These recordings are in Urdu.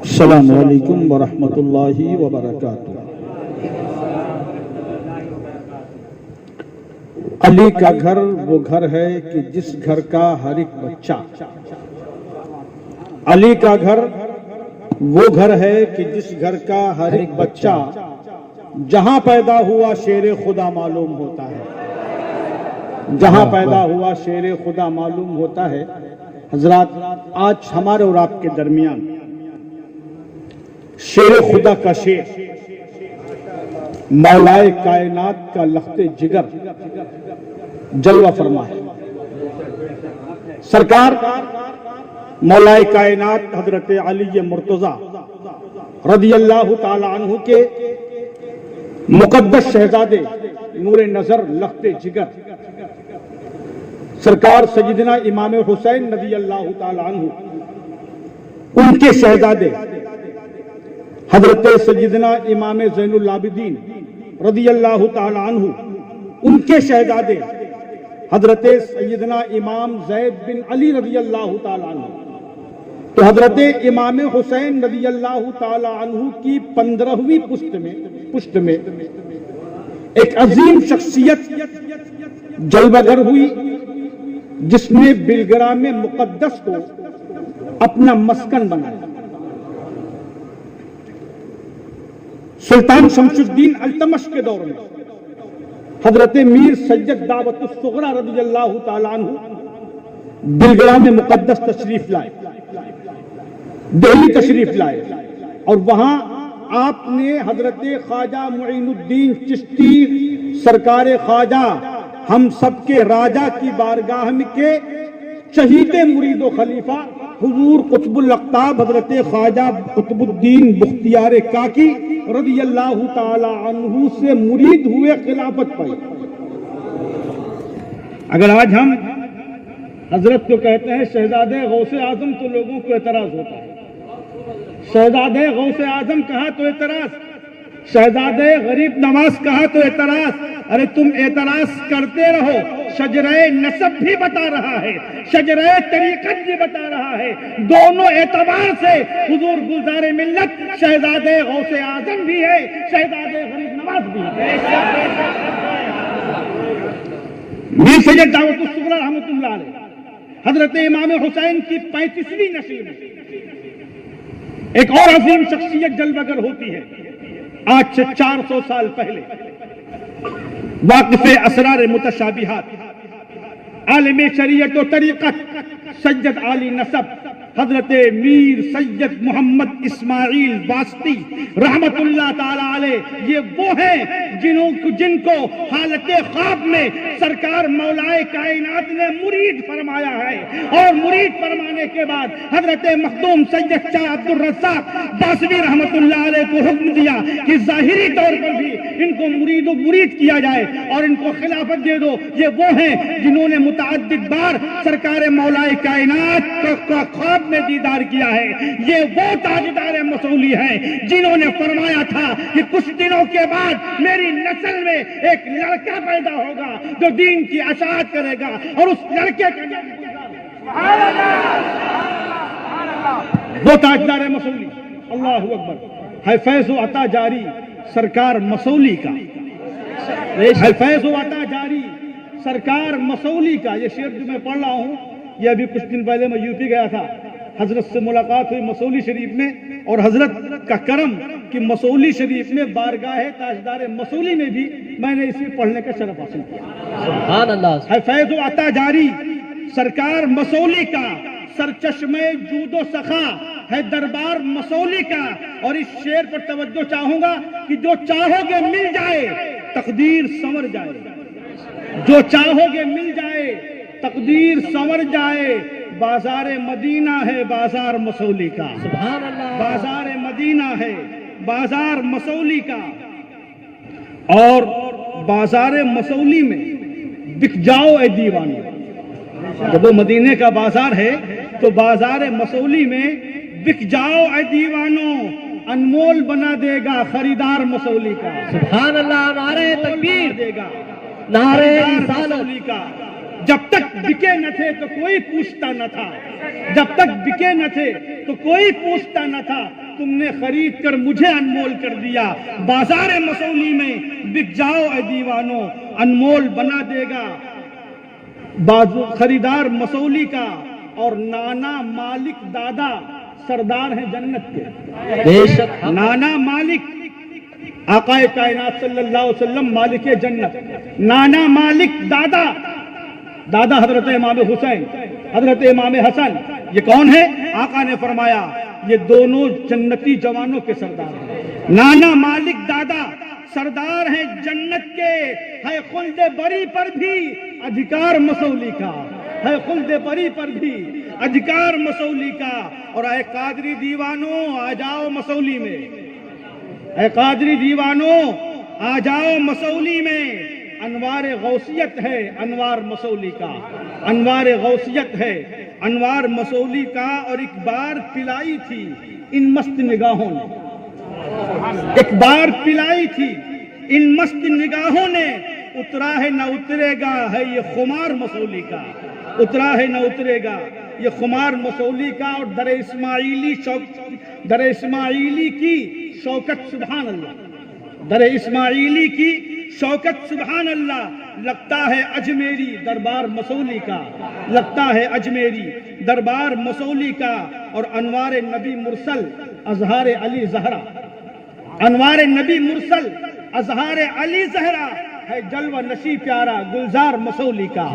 السلام علیکم ورحمۃ اللہ وبرکاتہ۔ علی کا گھر وہ گھر ہے کہ جس گھر کا ہر ایک بچہ، علی کا گھر وہ گھر ہے کہ جس گھر کا ہر ایک بچہ جہاں پیدا ہوا شیر خدا معلوم ہوتا ہے، جہاں پیدا ہوا شیر خدا معلوم ہوتا ہے۔ حضرات، آج ہمارے اور آپ کے درمیان شیر خدا کا شیر، مولائے کائنات کا لخت جگر جلوہ فرما ہے۔ سرکار مولائے کائنات حضرت علی مرتضیٰ رضی اللہ تعالی عنہ کے مقدس شہزادے نور نظر لخت جگر سرکار سیدنا امام حسین رضی اللہ تعالی عنہ، ان کے شہزادے حضرت سیدنا امام زین العابدین رضی اللہ تعالی عنہ، ان کے شہزادے حضرت سیدنا امام زید بن علی رضی اللہ تعالی عنہ، تو حضرت امام حسین رضی اللہ تعالی عنہ کی 15ویں پشت میں ایک عظیم شخصیت جلوہ گر ہوئی، جس نے بلگرام مقدس کو اپنا مسکن بنایا۔ سلطان شمس الدین التمش کے دور میں حضرت میر سید دعوت الصغریٰ رضی اللہ تعالی عنہ بلگرام مقدس تشریف لائے، دہلی تشریف لائے، اور وہاں آپ نے حضرت خواجہ معین الدین چشتی سرکار خواجہ ہم سب کے راجہ کی بارگاہ میں کے شہید مرید و خلیفہ حضور قطب الاقطاب حضرت خواجہ قطب الدین بختیار کاکی رضی اللہ تعالی عنہ سے مرید ہوئے خلافت پائی۔ اگر آج ہم حضرت کو کہتے ہیں شہزادے غوث اعظم تو لوگوں کو اعتراض ہوتا ہے، شہزادے غوث اعظم کہا تو اعتراض، شہزادے غریب نواز کہا تو اعتراض۔ ارے تم اعتراض کرتے رہو، شجرہ نسب بھی بتا رہا ہے، شجرہ طریقت بھی بتا رہا ہے، دونوں اعتبار سے حضور گلزار ملت شہزادے غوث اعظم بھی ہے، شہزادے غریب نواز بھی ہے۔ میر سید دعوت الصغریٰ رحمۃ اللہ علیہ حضرت امام حسین کی 35ویں نسل میں ایک اور عظیم شخصیت جلوہ گر ہوتی ہے۔ آج سے 400 سال پہلے واقف اسرار متشابہات، عالم شریعت و طریقت، سید عالی نسب حضرت میر سید محمد اسماعیل واسطی رحمت اللہ تعالی علیہ، یہ وہ ہیں جن کو حالت خواب میں سرکار مولائے کائنات نے مرید فرمایا ہے، اور مرید فرمانے کے بعد حضرت مخدوم سید شاہ عبد الرزاق باسوی رحمت اللہ علیہ کو حکم دیا کہ ظاہری طور پر بھی ان کو مرید کیا جائے اور ان کو خلافت دے دو۔ یہ وہ ہیں جنہوں نے متعدد بار سرکار مولائے کائنات کا خواب میں دیدار کیا ہے۔ یہ وہ تاجدار مسولی ہیں جنہوں نے فرمایا تھا کہ کچھ دنوں کے بعد میری نسل میں ایک لڑکا پیدا ہوگا جو دین کی اشاعت کرے گا، اور اس لڑکے کا نام وہ تاجدار مسولی، اللہ اکبر، ہے فیض و عطا جاری سرکار مسولی کا، ہے فیض و عطا جاری سرکار مسولی کا۔ یہ شعر جو میں پڑھ رہا ہوں، یہ ابھی کچھ دن پہلے میں یوپی گیا تھا، حضرت سے ملاقات ہوئی مسولی شریف میں، اور حضرت کا کرم کہ مسولی شریف میں بارگاہ تاجدار مسولی میں بھی میں نے اسے پڑھنے کا شرف حاصل کیا۔ سبحان اللہ۔ ہے فیض و عطا جاری سرکار مسولی کا، سرچشمے جود و سخا ہے دربار مسولی کا۔ اور اس شعر پر توجہ چاہوں گا کہ جو چاہو گے مل جائے تقدیر سنور جائے، جو چاہو گے مل جائے تقدیر سنور جائے، بازار مدینہ ہے بازار مسولی کا، سبحان اللہ، بازار مدینہ ہے بازار مسولی کا۔ اور بازار مسولی میں بک جاؤ اے دیوانو، جب وہ مدینے کا بازار ہے تو بازار مسولی میں بک جاؤ اے دیوانو، انمول بنا دے گا خریدار مسولی کا، سبحان اللہ، نعرہ تکبیر دے گا، نعرہ رسالت کا۔ جب تک بکے نہ تھے تو کوئی پوچھتا نہ تھا، جب تک بکے نہ تھے تو کوئی پوچھتا نہ تھا، تم نے خرید کر مجھے انمول کر دیا، بازار مسولی میں بک جاؤ اے دیوانوں، انمول بنا دے گا خریدار مسولی کا۔ اور نانا مالک دادا سردار ہیں جنت کے، نانا مالک آقا کائنات صلی اللہ علیہ وسلم مالک جنت، نانا مالک دادا، دادا حضرت امام حسین، حضرت امام حسن، یہ کون ہے؟ آقا نے فرمایا یہ دونوں جنتی جوانوں کے سردار ہیں۔ نانا مالک دادا سردار ہیں جنت کے، ہے خلد بری پر بھی ادھکار مسولی کا، ہے خلد بری پر بھی ادھکار مسولی کا۔ اور اے قادری دیوانوں آ جاؤ مسولی میں، اے قادری دیوانوں آ جاؤ مسولی میں، انوار غوثیت ہے انوار مسولی کا، انوار غوثیت ہے انوار مسولی کا۔ اور ایک بار پلائی تھی ان مست نگاہوں نے، ایک بار پلائی تھی ان مست نگاہوں نے، اترا ہے نہ اترے گا ہے یہ خمار مسولی کا، اترا ہے نہ اترے گا یہ خمار مسولی کا۔ اور در اسماعیلی کی شوکت سبحان اللہ، در اسماعیلی کی شوکت سبحان اللہ، لگتا ہے اجمیری دربار مسولی کا، لگتا ہے اجمیری دربار مسولی کا۔ اور انوار نبی مرسل اظہار علی زہرا، انوار نبی مرسل اظہار علی زہرا، ہے جلوہ نشی پیارا گلزار مسولی کا،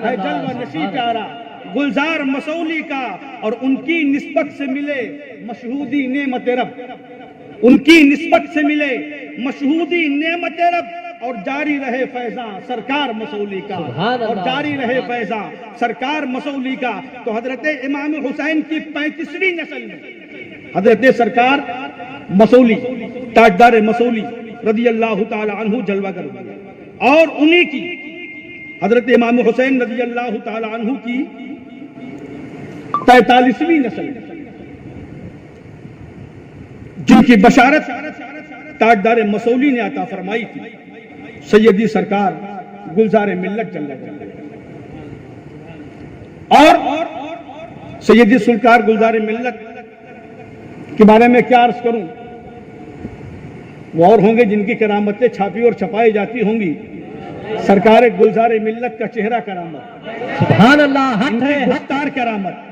ہے جلوہ نشی پیارا گلزار مسولی کا۔ اور ان کی نسبت سے ملے مشہودی نعمت رب، ان کی نسبت سے ملے مشہودی نعمت رب، اور جاری رہے فیضاں سرکار مسولی کا، اور جاری رہے فیضاں سرکار مسولی کا۔ تو حضرت امام حسین کی 35ویں نسل میں حضرت سرکار مسولی، تاجدار مسولی رضی اللہ تعالی عنہ جلوہ گر ہوئے، اور انہی کی حضرت امام حسین رضی اللہ تعالی عنہ کی 43ویں نسل جن کی بشارت تاجدار مسولی نے عطا فرمائی تھی، سیدی سرکار گلزار ملت جل جلالہ، اور سیدی سرکار گلزار ملت کے بارے میں کیا عرض کروں، وہ اور ہوں گے جن کی کرامتیں چھاپی اور چھپائی جاتی ہوں گی، سرکار گلزار ملت کا چہرہ کرامت، سبحان اللہ، ان کی گفتار کرامت،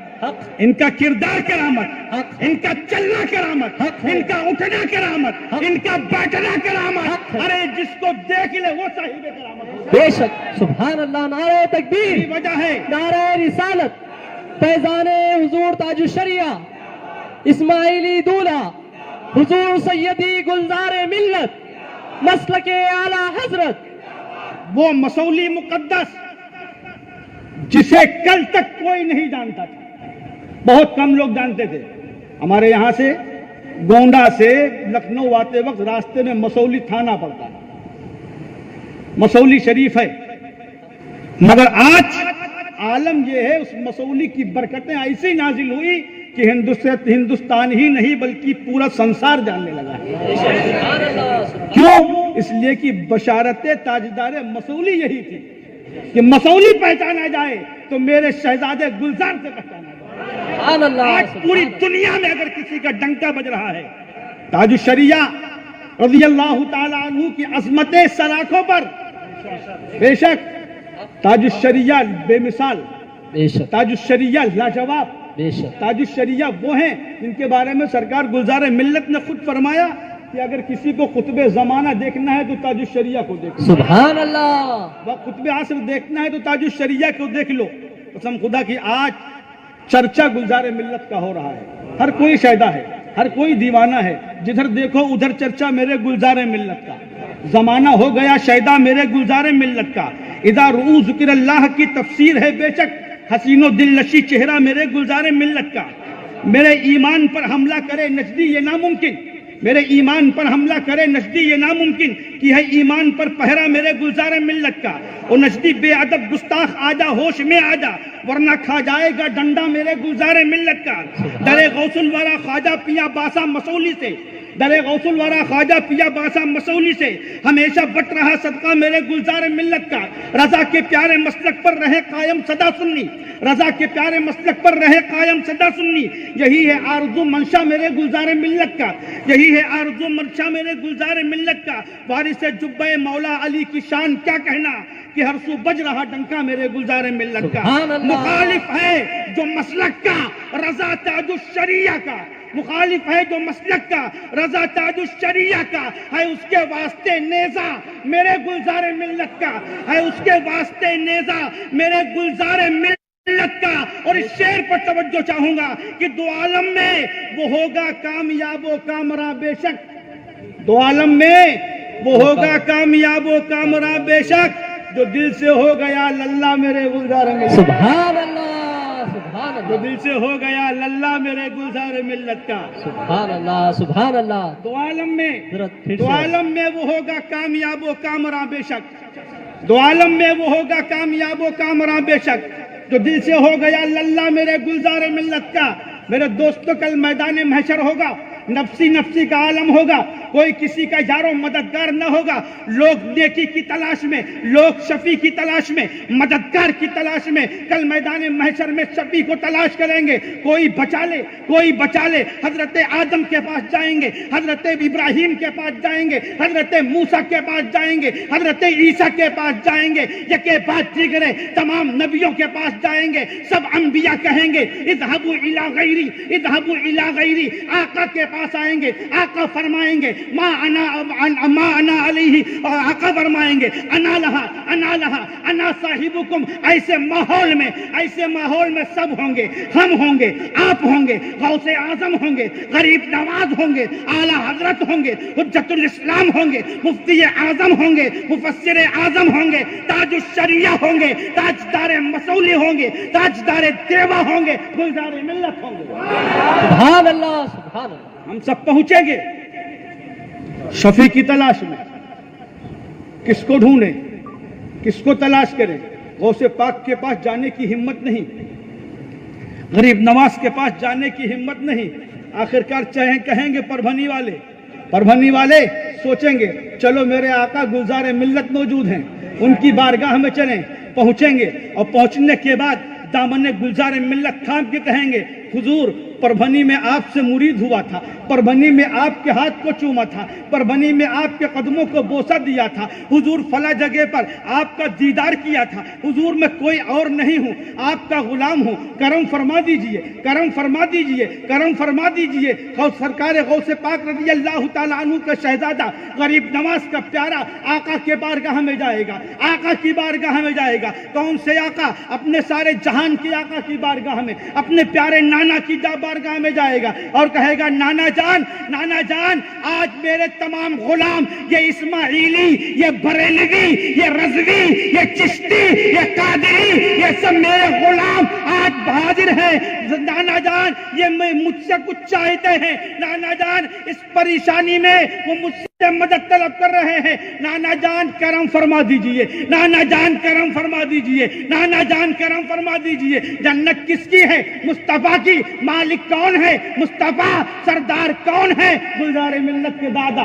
ان کا کردار کرامت، ان کا چلنا کرامت، ان کا اٹھنا کرامت، ان کا بیٹھنا کرامت، ارے جس کو دیکھ لے وہ صاحب کرامت، بے شک سبحان اللہ۔ نعرہ تکبیر، یہی وجہ ہے نعرہ رسالت، فیضان حضور تاج الشریعہ اسماعیلی دولہ حضور سیدی گلزار ملت مسلک اعلیٰ حضرت، وہ مسولی مقدس جسے کل تک کوئی نہیں جانتا تھا، بہت کم لوگ جانتے تھے۔ ہمارے یہاں سے گونڈا سے لکھنؤ آتے وقت راستے میں مسولی تھانہ پڑتا ہے، مسولی شریف ہے، مگر آج عالم یہ ہے اس مسولی کی برکتیں ایسی نازل ہوئی کہ ہندوستان ہی نہیں بلکہ پورا سنسار جاننے لگا ہے۔ کیوں؟ اس لیے کہ بشارت تاجدار مسولی یہی تھی کہ مسولی پہچانا جائے تو میرے شہزادے گلزار سے پہچانا جائے۔ آج پوری دنیا میں اگر کسی کا ڈنکا بج رہا ہے تاج الشریعہ رضی اللہ تعالی عنہ کی عظمت سلاخوں پر، بے شک تاج الشریعہ بے مثال، تاج الشریعہ لاجواب، تاج الشریعہ وہ ہیں جن کے بارے میں سرکار گلزار ملت نے خود فرمایا کہ اگر کسی کو قطب زمانہ دیکھنا ہے تو تاج الشریعہ کو دیکھو، سبحان اللہ، وہ قطب عصر دیکھنا ہے تو تاج الشریعہ کو دیکھ لو۔ قسم خدا کی آج چرچا گلزار ملت کا ہو رہا ہے، ہر کوئی شیدا ہے، ہر کوئی دیوانہ ہے، جدھر دیکھو ادھر چرچا میرے گلزار ملت کا، زمانہ ہو گیا شیدا میرے گلزار ملت کا۔ اذا رؤوا ذکر اللہ کی تفسیر ہے بے شک حسین و دل نشی چہرہ میرے گلزار ملت کا۔ میرے ایمان پر حملہ کرے نجدی یہ ناممکن، میرے ایمان پر حملہ کرے نجدی یہ ناممکن، کہ ہے ایمان پر پہرا میرے گلزار ملت کا۔ اور نجدی بے ادب گستاخ آجا ہوش میں آجا، ورنہ کھا جائے گا ڈنڈا میرے گلزار ملت کا۔ درے غوث الورا خواجہ پیا باسا مسولی سے در غوث الورا خواجہ پیا باسا مسولی سے ہمیشہ بٹ رہا صدقہ میرے گلزار ملت کا، رضا کے پیارے مسلک پر رہے قائم سدا سنی، رضا کے پیارے مسلک پر رہے قائم سدا سنی، یہی ہے آرزو منشا میرے گلزار ملت کا، یہی ہے آرزو منشا میرے گلزار ملت کا، وارث جبہ مولا علی کی شان کیا کہنا کہ ہر سو بج رہا ڈنکا میرے گلزار ملت کا، مخالف ہے جو مسلک کا رضا تاج الشریعہ کا، مخالف ہے جو مسلک کا رضا تاج الشریعہ کا، ہے اس کے واسطے نیزہ میرے گلزار ملت کا، ہے اس کے واسطے نیزہ میرے گلزار ملت کا۔ اور اس شعر پر توجہ چاہوں گا کہ دو عالم میں وہ ہوگا کامیاب و کامراں بے شک، دو عالم میں وہ ہوگا کامیاب و کامراں بے شک، جو دل سے ہو گیا للہ میرے گلزار ملت، سبحان اللہ، سبحان جو اللہ، دل سے ہو گیا للہ میرے گلزار ملت کا۔ سبحان اللہ، سبحان اللہ۔ دو عالم میں پھر دو سے عالم میں وہ ہوگا کامیاب و کامراں بے شک، دو عالم میں وہ ہوگا کامیاب و کامراں بے شک، جو دل سے ہو گیا للہ میرے گلزار ملت کا۔ میرے دوستوں کل میدان محشر ہوگا، نفسی نفسی کا عالم ہوگا، کوئی کسی کا یار و مددگار نہ ہوگا، لوگ نیکی کی تلاش میں، لوگ شفیع کی تلاش میں، مددگار کی تلاش میں کل میدان محشر میں شفیع کو تلاش کریں گے، کوئی بچا لے کوئی بچا لے، حضرت آدم کے پاس جائیں گے، حضرت ابراہیم کے پاس جائیں گے، حضرت موسیٰ کے پاس جائیں گے، حضرت عیسیٰ کے پاس جائیں گے، یکے بعد دیگرے تمام نبیوں کے پاس جائیں گے، سب انبیاء کہیں گے اذهبوا الی غیری، اذهبوا الی غیری، آقا کے پاس آئیں گے، آقا فرمائیں گے ما انا علیہ، آقا فرمائیں گے انا لہا انا صاحبکم۔ ایسے ماحول میں سب ہوں گے، ہم ہوں گے، آپ ہوں گے، غوث اعظم ہوں گے، غریب نواز ہوں گے، اعلیٰ حضرت ہوں گے، حجت الاسلام ہوں گے، مفتی اعظم ہوں گے، مفسر اعظم ہوں گے، تاج الشریعہ ہوں گے، تاجدار مسولی ہوں گے، تاجدار دیوا ہوں گے، گلزار ملت ہوں گے۔ سبحان اللہ، سبحان اللہ۔ ہم سب پہنچیں گے شفیع کی تلاش میں، کس کو ڈھونڈیں، کس کو تلاش کریں؟ غوث پاک کے پاس جانے کی ہمت نہیں، غریب نواز کے پاس جانے کی ہمت نہیں، آخرکار کہیں گے پربھنی والے سوچیں گے چلو میرے آقا گلزار ملت موجود ہیں، ان کی بارگاہ میں چلیں، پہنچیں گے، اور پہنچنے کے بعد دامن گلزار ملت تھام کے کہیں گے حضور پربھنی میں آپ سے مرید ہوا تھا، پربھنی میں آپ کے ہاتھ کو چوما تھا، پربھنی میں آپ کے قدموں کو بوسہ دیا تھا، حضور فلاں جگہ پر آپ کا دیدار کیا تھا، حضور میں کوئی اور نہیں ہوں، آپ کا غلام ہوں، کرم فرما دیجئے، کرم فرما دیجئے، کرم فرما دیجئے۔ سرکار غوث پاک رضی اللہ تعالیٰ عنہ کا شہزادہ غریب نواز کا پیارا آقا کے بارگاہ میں جائے گا، آقا کی بارگاہ میں جائے گا۔ کون سے آقا؟ اپنے سارے جہان کے آقا کی بارگاہ میں، اپنے پیارے نانا کی بارگاہ میں جائے گا اور کہے گا نانا جان آج میرے تمام غلام، یہ اسماعیلی، یہ بریلوی، یہ رضوی، یہ چشتی، یہ قادری، یہ سب میرے غلام آج حاضر ہیں۔ نانا جان یہ مجھ سے کچھ چاہتے ہیں، نانا جان اس پریشانی میں وہ مجھ سے مدد طلب کر رہے ہیں، نانا جان کرم فرما دیجئے، نانا جان کرم فرما دیجئے، نانا جان کرم فرما دیجئے۔ جنت کس کی ہے؟ مصطفیٰ کی۔ مالک کون ہے؟ مصطفیٰ۔ سردار کون ہے؟ گلزار ملت کے دادا۔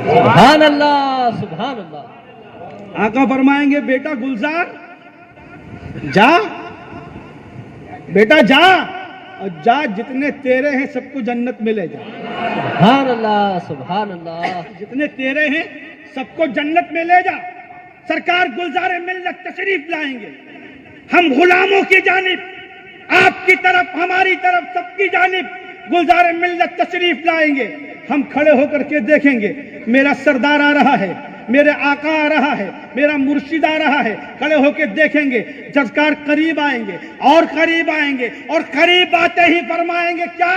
سبحان اللہ، سبحان اللہ۔ آقا فرمائیں گے بیٹا گلزار جا، بیٹا جا، اور جا جتنے تیرے ہیں سب کو جنت میں لے جا۔ سبحان اللہ، سبحان اللہ۔ جتنے تیرے ہیں سب کو جنت میں لے جا۔ سرکار گلزار ملت تشریف لائیں گے، ہم غلاموں کی جانب، آپ کی طرف، ہماری طرف، سب کی جانب گلزار ملت تشریف لائیں گے۔ ہم کھڑے ہو کر کے دیکھیں گے میرا سردار آ رہا ہے، میرے آقا آ رہا ہے، میرا مرشد آ رہا ہے۔ کھڑے ہو کے دیکھیں گے، سرکار قریب آئیں گے اور قریب آئیں گے، اور قریب آتے ہی فرمائیں گے کیا؟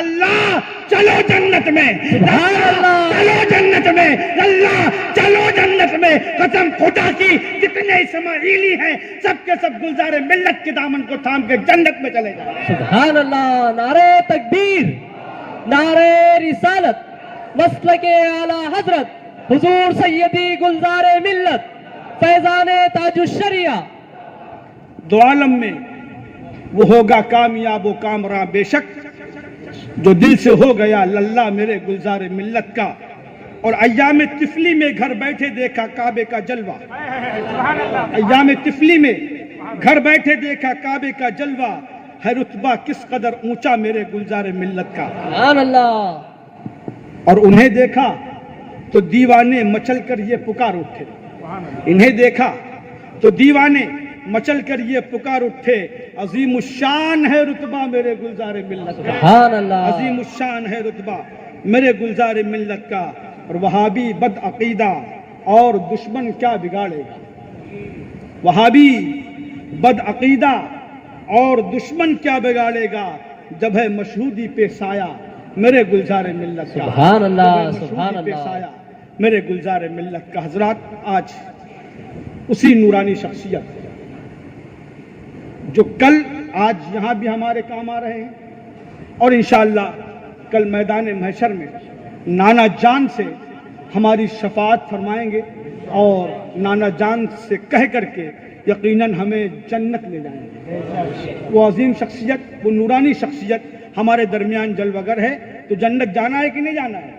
اللہ چلو جنت میں، چلو جنت میں، اللہ چلو جنت میں۔ قسم خدا کی جتنے اسماعیلی ہیں سب کے سب گلزار ملت کے دامن کو تھام کے جنت میں چلے جائیں۔ سبحان اللہ۔ نعرہ تکبیر، نعرہ رسالت، مسلک اعلی حضرت حضور سیدی گلزار ملت فیضان تاج الشریعہ۔ دو عالم میں وہ ہوگا کامیاب و کامراں بے شک، جو دل سے ہو گیا للہ میرے گلزار ملت کا، اور ایام طفلی میں گھر بیٹھے دیکھا کعبے کا جلوہ، ایام طفلی میں گھر بیٹھے دیکھا کعبے کا جلوہ، ہے رتبہ کس قدر اونچا میرے گلزار ملت کا۔ سبحان اللہ۔ اور انہیں دیکھا تو دیوانے مچل کر یہ پکار اٹھے، انہیں دیکھا تو دیوانے مچل کر یہ پکار اٹھے، عظیم الشان ہے رتبہ میرے گلزار ملت کا، سبحان اللہ۔ عظیم الشان ہے رتبہ میرے گلزار ملت کا۔ اور وہابی بد عقیدہ اور دشمن کیا بگاڑے گا، وہابی بد عقیدہ اور دشمن کیا بگاڑے گا، جب ہے مشہودی پہ سایہ میرے گلزار ملت کا، سبحان اللہ، جب ہے مشہودی سبحان پہ اللہ۔ سایہ میرے گلزار ملت کا۔ حضرات، آج اسی نورانی شخصیت جو کل آج یہاں بھی ہمارے کام آ رہے ہیں، اور انشاءاللہ کل میدان محشر میں نانا جان سے ہماری شفاعت فرمائیں گے، اور نانا جان سے کہہ کر کے یقیناً ہمیں جنت لے جائیں گے۔ وہ عظیم شخصیت، وہ نورانی شخصیت ہمارے درمیان جلوگر ہے، تو جنت جانا ہے کہ نہیں جانا ہے؟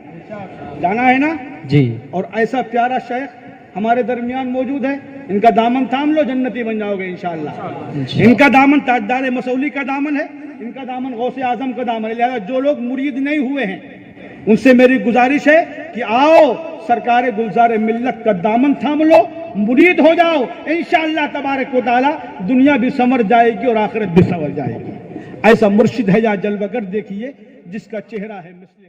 جانا ہے نا؟ جی۔ اور ایسا پیارا شیخ ہمارے درمیان موجود ہے، ان کا دامن تھام لو، جنتی بن جاؤ گے انشاءاللہ۔ ان کا دامن تاجدار مسولی کا دامن ہے، ان کا دامن غوث اعظم کا دامن ہے۔ لہذا جو لوگ مرید نہیں ہوئے ہیں ان سے میری گزارش ہے کہ آؤ سرکار گلزار ملت کا دامن تھام لو، مرید ہو جاؤ، انشاءاللہ تبارک و تعالی دنیا بھی سنور جائے گی اور آخرت بھی سنور جائے گی۔ ایسا مرشد ہے یا جلوگر دیکھیے جس کا چہرہ ہے مثل